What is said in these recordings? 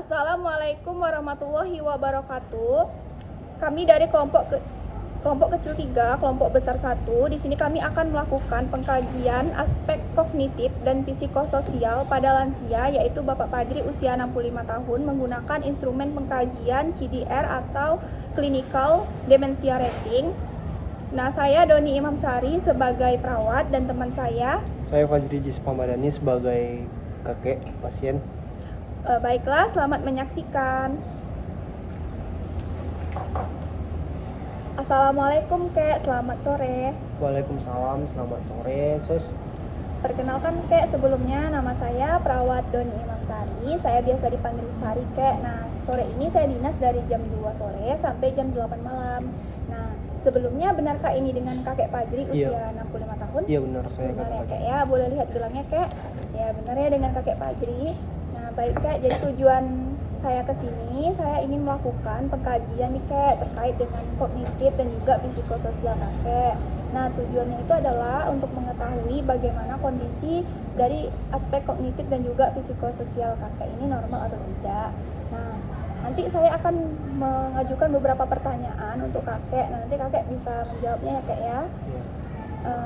Assalamualaikum warahmatullahi wabarakatuh. Kami dari kelompok kecil 3, kelompok besar 1. Di sini kami akan melakukan pengkajian aspek kognitif dan psikososial pada lansia, yaitu Bapak Fajri usia 65 tahun menggunakan instrumen pengkajian CDR atau Clinical Dementia Rating. Nah, saya Doni Imamsari sebagai perawat dan teman saya Fajri Dispamadani sebagai kakek pasien. Baiklah, selamat menyaksikan. Assalamualaikum Kek, selamat sore. Waalaikumsalam, selamat sore. Perkenalkan Kek, sebelumnya nama saya perawat Doni Imamsari. Saya biasa dipanggil Sari Kek. Nah, sore ini saya dinas dari jam 2 sore sampai jam 8 malam. Nah, sebelumnya benarkah ini dengan kakek Fajri usia 65 tahun? Iya benar, saya benar ya kakek. Kek ya, boleh lihat gelangnya Kek. Ya benar ya dengan kakek Fajri. Nah baik Kek, jadi tujuan saya kesini, saya ingin melakukan pengkajian nih Kek terkait dengan kognitif dan juga psikososial kakek. Nah tujuannya itu adalah untuk mengetahui bagaimana kondisi dari aspek kognitif dan juga psikososial kakek ini normal atau tidak. Nah nanti saya akan mengajukan beberapa pertanyaan untuk kakek. Nah, nanti kakek bisa menjawabnya ya Kek ya. Iya.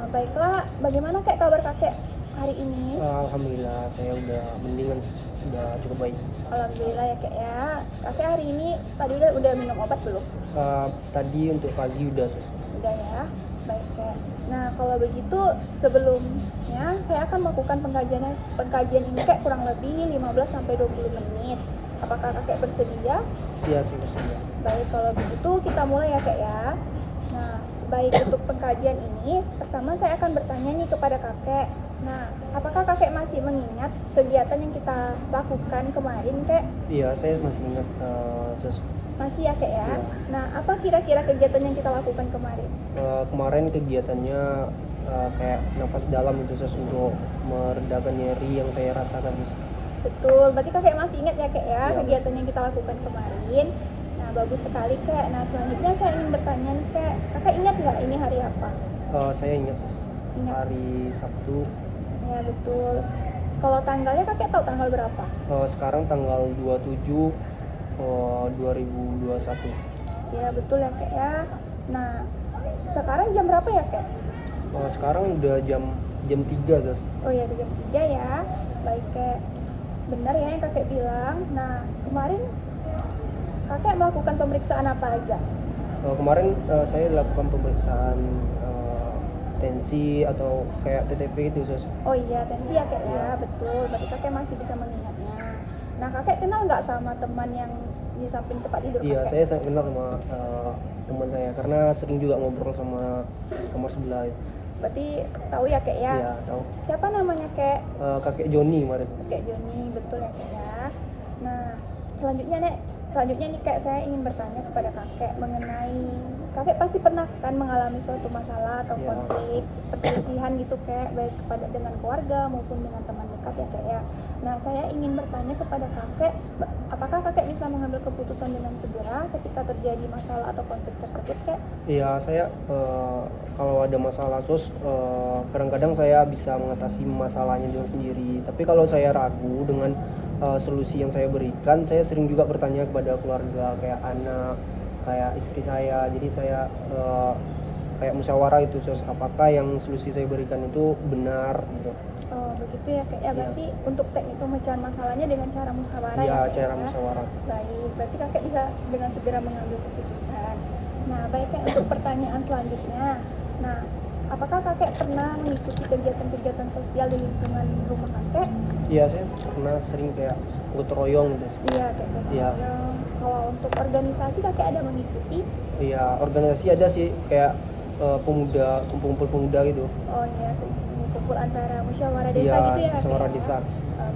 Baiklah, bagaimana Kek kabar kakek hari ini? Alhamdulillah, saya udah mendingan, sudah cukup baik. Alhamdulillah ya Kek ya. Kakek hari ini tadi udah minum obat belum? Tadi untuk pagi udah. Udah ya. Baik Kek. Nah, kalau begitu sebelumnya saya akan melakukan pengkajian ini Kek kurang lebih 15 sampai 20 menit. Apakah kakek bersedia? Iya, sudah. Baik, kalau begitu kita mulai ya Kek ya. Nah, baik untuk pengkajian ini, pertama saya akan bertanya nih kepada kakek. Nah, apakah kakek masih mengingat kegiatan yang kita lakukan kemarin Kek? Iya, saya masih ingat Masih ya Kek ya? Iya. Nah, apa kira-kira kegiatan yang kita lakukan kemarin? Kemarin kegiatannya kayak nafas dalam itu untuk meredakan nyeri yang saya rasakan. Betul, berarti kakek masih ingat ya Kek ya, Iya, kegiatan yang kita lakukan kemarin. Nah, bagus sekali Kek. Nah, selanjutnya saya ingin bertanya nih Kek, kakek ingat nggak ini hari apa? Saya ingat, Ingat. hari Sabtu. Ya betul. Kalau tanggalnya kakek tahu tanggal berapa? Sekarang tanggal 27 2021. Ya betul ya Kek ya. Nah, sekarang jam berapa ya Kek? Sekarang udah jam 3, guys. Oh ya, jam 3 ya. Baik Kek. Benar ya yang kakek bilang. Nah, kemarin kakek melakukan pemeriksaan apa aja? Kemarin saya lakukan pemeriksaan tensi atau kayak TTP itu, Sus. Oh iya, tensi ya Kek ya. Iya. Betul, berarti kakek masih bisa mengingatnya. Nah, kakek kenal nggak sama teman yang di samping tempat tidur Iya, kakek? saya sangat kenal sama teman saya karena sering juga ngobrol sama kamar sebelah. Berarti tahu ya Kek ya? Iya, tahu. Siapa namanya Kek? Kakek Joni kemarin. Kakek Joni, betul ya Kek ya. Nah, selanjutnya nih Kak, saya ingin bertanya kepada kakek mengenai kakek pasti pernah kan mengalami suatu masalah atau Iya. konflik, perselisihan gitu Kak, baik kepada dengan keluarga maupun dengan teman dekat ya Kak ya. Nah, saya ingin bertanya kepada kakek, apakah kakek bisa mengambil keputusan dengan segera ketika terjadi masalah atau konflik tersebut Kak? Iya, saya kalau ada masalah, Sus, kadang-kadang saya bisa mengatasi masalahnya dengan sendiri. Tapi kalau saya ragu dengan solusi yang saya berikan, saya sering juga bertanya kepada keluarga, kayak anak, kayak istri saya. Jadi saya kayak musyawarah itu, Sus, apakah yang solusi saya berikan itu benar gitu. Oh begitu ya Kak ya, berarti untuk teknik pemecahan masalahnya dengan cara musyawarah Iya, ya Kak cara ya? musyawarah. Baik, berarti kakek bisa dengan segera mengambil keputusan. Nah, baik Kak, untuk pertanyaan selanjutnya. Nah, apakah kakek pernah mengikuti kegiatan-kegiatan sosial di lingkungan rumah kakek? Iya, saya pernah sering kayak gotong royong gitu. Iya, kayak gotong Iya. royong. Kalau untuk organisasi kakek ada mengikuti? Iya, organisasi ada sih kayak pemuda, kumpul-kumpul pemuda gitu. Oh iya, kumpul antara musyawarah desa Iya, gitu ya Kak, musyawarah ya? desa.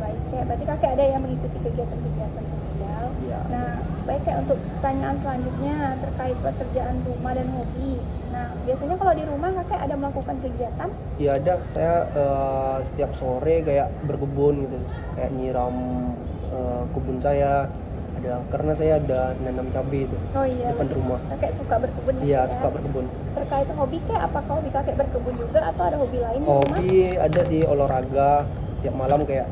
Baik Kak, berarti kakek ada yang mengikuti kegiatan-kegiatan sosial. Iya. Nah, baik Kak, untuk pertanyaan selanjutnya terkait pekerjaan rumah dan hobi. Nah, biasanya kalau di rumah kakek ada melakukan kegiatan? Ya ada, saya setiap sore kayak berkebun gitu, kayak nyiram kebun saya. Ada karena saya ada nanam cabai itu Oh iya, depan rumah. kakek suka berkebun ya, Iya, Kak, ya? suka berkebun. Terkait hobi Kak, apakah hobi kakek berkebun juga atau ada hobi lain di rumah? Hobi ada sih, olahraga tiap malam kayak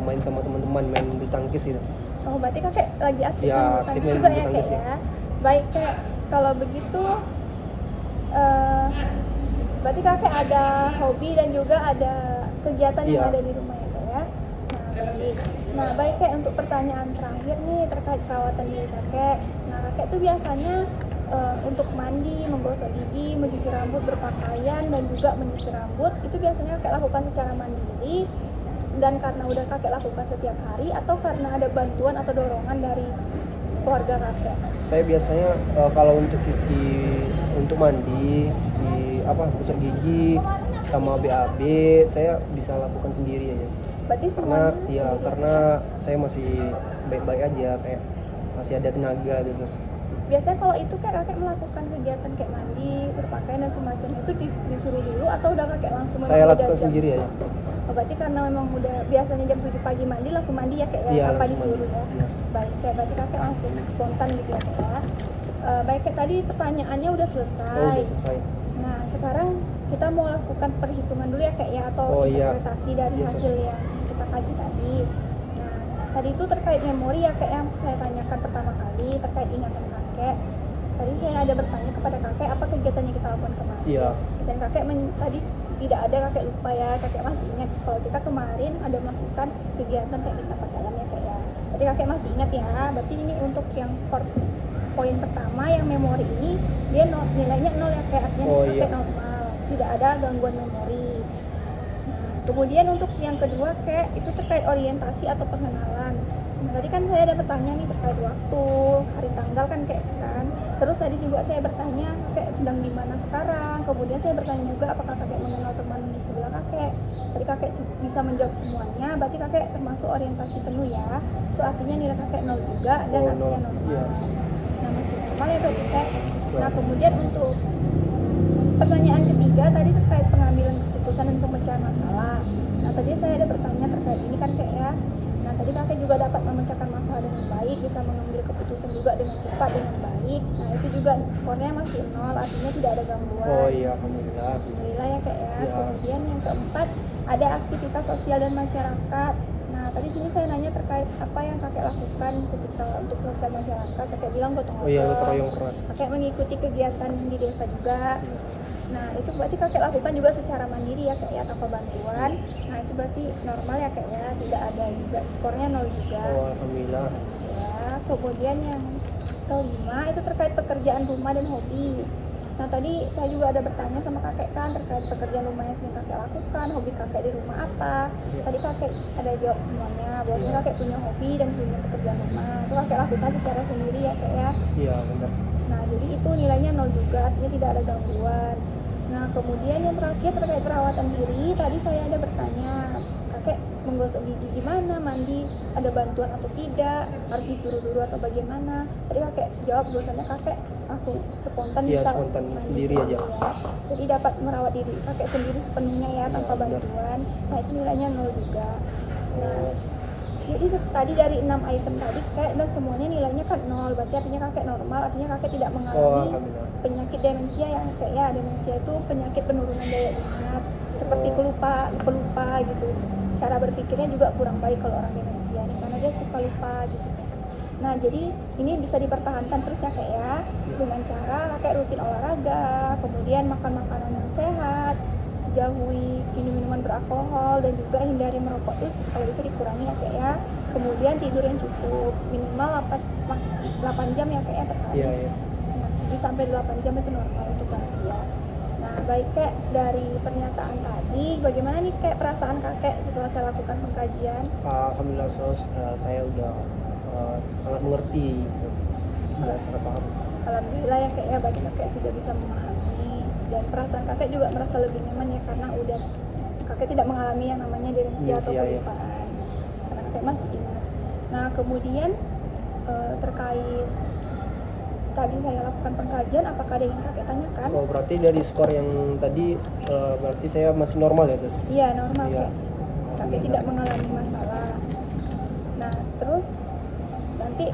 main sama teman-teman, main bulu tangkis gitu. Oh, berarti kakek lagi aktif Ya, bulu aktif tangkis main juga bulu ya tangkis kak ya. ya. Baik kak, kalau begitu eh, berarti kakek ada hobi dan juga ada kegiatan yang Iya. ada di rumah ya kak ya. Nah baik, nah baik kak, untuk pertanyaan terakhir nih terkait perawatan diri kakek. Nah kakek tuh biasanya untuk mandi, menggosok gigi, mencuci rambut, berpakaian dan juga menyisir rambut itu biasanya kakek lakukan secara mandiri dan karena udah kakek lakukan setiap hari atau karena ada bantuan atau dorongan dari keluarga kakek? Saya biasanya kalau untuk mandi, cuci gosok gigi sama BAB saya bisa lakukan sendiri aja. Berarti Karena semuanya karena saya masih baik-baik aja, kayak masih ada tenaga gitu. biasanya kalau itu kayak kakek melakukan kegiatan kayak mandi, berpakaian dan semacamnya itu disuruh dulu atau udah kakek langsung memang Saya udah lakukan jam? sendiri aja. Oh, berarti karena memang udah biasanya jam 7 pagi mandi langsung mandi ya kayak Iya, tanpa langsung disuruh mandi. ya. Iya. Baik kayak berarti kakek langsung spontan gitu ya kak ya. Baik kayak tadi pertanyaannya udah Oh, selesai. udah selesai. Nah sekarang kita mau lakukan perhitungan dulu ya kak ya atau Oh, iya. interpretasi dari Iya, hasil yang kita kaji tadi. Nah tadi itu terkait memori ya kak yang saya tanyakan pertama kali terkait ingatan kakek. Tadi saya ada bertanya kepada kakek apa kegiatan yang kita lakukan kemarin. Iya. Dan kakek tadi tidak ada, kakek lupa ya, kakek masih ingat kalau kita kemarin ada melakukan kegiatan teknik napas dalam ya kak ya. Jadi kakek masih ingat ya. Berarti ini untuk yang skor poin pertama yang memori ini dia nilainya 0 ya kayak artinya Oh, kakek iya. normal, tidak ada gangguan memori. Kemudian untuk yang kedua kayak itu terkait orientasi atau pengenalan. Nah, tadi kan saya ada bertanya nih terkait waktu, hari tanggal kan kayak kan. Terus tadi juga saya bertanya kayak sedang di mana sekarang. Kemudian saya bertanya juga apakah kakek mengenal teman di sebelah kakek. Tadi kakek bisa menjawab semuanya, berarti kakek termasuk orientasi penuh ya. So artinya nilai kakek 0 juga dan Oh, artinya 0. normal. Iya. Nah masih normal ya berarti kak. Nah kemudian untuk pertanyaan ketiga tadi terkait pengambilan keputusan dan pemecahan masalah. Nah tadi saya ada bertanya terkait ini kan kayak ya. Nah tadi kakek juga dapat memecahkan masalah dengan baik, bisa mengambil keputusan juga dengan cepat dengan baik. Nah itu juga skornya masih 0, artinya tidak ada gangguan. Oh iya, alhamdulillah. Alhamdulillah ya kak ya. Ya. Kemudian yang keempat ada aktivitas sosial dan masyarakat. Nah tadi sini saya nanya terkait apa yang kakek lakukan ketika untuk sosial masyarakat. Kakek bilang gotong Oh iya, royong. gotong royong pernah. Kakek mengikuti kegiatan di desa juga. Iya. Nah itu berarti kakek lakukan juga secara mandiri ya kak ya tanpa bantuan. Nah itu berarti normal ya kak ya, tidak ada juga skornya 0 juga. Oh, alhamdulillah. Ya, kemudian yang kelima itu terkait pekerjaan rumah dan hobi. Nah tadi saya juga ada bertanya sama kakek kan terkait pekerjaan rumah yang sering kakek lakukan, hobi kakek di rumah apa. Ya. Tadi kakek ada jawab semuanya, bahwa Ya. kakek punya hobi dan punya pekerjaan rumah. Itu kakek lakukan secara sendiri ya kak ya. Iya, benar. Nah jadi itu nilainya 0 juga, artinya tidak ada gangguan. Nah kemudian yang terakhir terkait perawatan diri, tadi saya ada bertanya kakek menggosok gigi gimana, mandi ada bantuan atau tidak, harus disuruh dulu atau bagaimana. Tadi kakek jawab bahwasannya kakek langsung spontan Iya, bisa spontan, mandi sendiri aja. ya. Jadi dapat merawat diri kakek sendiri sepenuhnya ya tanpa Iya, benar. bantuan. Nah itu nilainya 0 juga. Nah Oh, jadi tadi dari 6 item tadi kayak dan semuanya nilainya kan 0, berarti artinya kakek normal, artinya kakek tidak oh mengalami alhamdulillah. penyakit demensia yang kayak ya demensia itu penyakit penurunan daya ingat seperti pelupa gitu. Cara berpikirnya juga kurang baik kalau orang demensia nih karena dia suka lupa gitu. Nah jadi ini bisa dipertahankan terus ya kayak ya dengan cara kakek rutin olahraga, kemudian makan makanan yang sehat, jauhi minuman beralkohol dan juga hindari merokok tuh kalau bisa dikurangi ya kayak ya. Kemudian tidur yang cukup minimal 8 jam ya kayak ya per hari. Iya, iya. Nah, 7 sampai 8 jam itu normal untuk lansia. Nah, baik kayak dari pernyataan tadi, bagaimana nih kayak perasaan kakek setelah saya lakukan pengkajian? Alhamdulillah, saya udah sangat mengerti, sudah sangat paham. Alhamdulillah ya kayak ya bagi kakek sudah bisa memahami dan perasaan kakek juga merasa lebih nyaman ya karena udah kakek tidak mengalami yang namanya demensia atau Demensia, ya. kelupaan. Karena kakek masih ingat. Nah, kemudian terkait tadi saya lakukan pengkajian, apakah ada yang kakek tanyakan? Oh, berarti dari skor yang tadi berarti saya masih normal ya, Sus? Iya normal Iya. Kak. Kakek tidak mengalami masalah. Nah terus nanti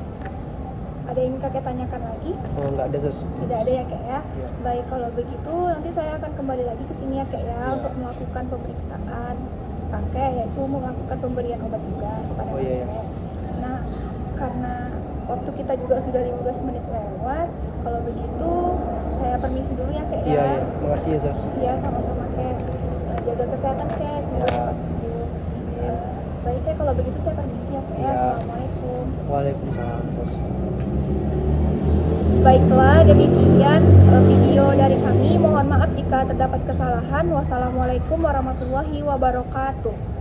ada yang kakek tanyakan lagi? Oh, nggak ada, Sus. Tidak ada ya kak ya. Iya. Baik kalau begitu nanti saya akan kembali lagi ke sini ya kak ya Iya. untuk melakukan pemeriksaan kakek yaitu melakukan pemberian obat juga kepada Oh, iya, iya. kakek. Nah karena waktu kita juga sudah 15 menit lewat. Kalau begitu saya permisi dulu ya Kak Iya, ya. iya. Makasih ya, Sos. Iya, sama-sama Kak. Jaga kesehatan Kak, semoga Ya. cepat sembuh. Baik Kak, kalau begitu saya permisi ya Kak. Iya. Assalamualaikum. Waalaikumsalam, Sos. Baiklah, demikian video dari kami. Mohon maaf jika terdapat kesalahan. Wassalamualaikum warahmatullahi wabarakatuh.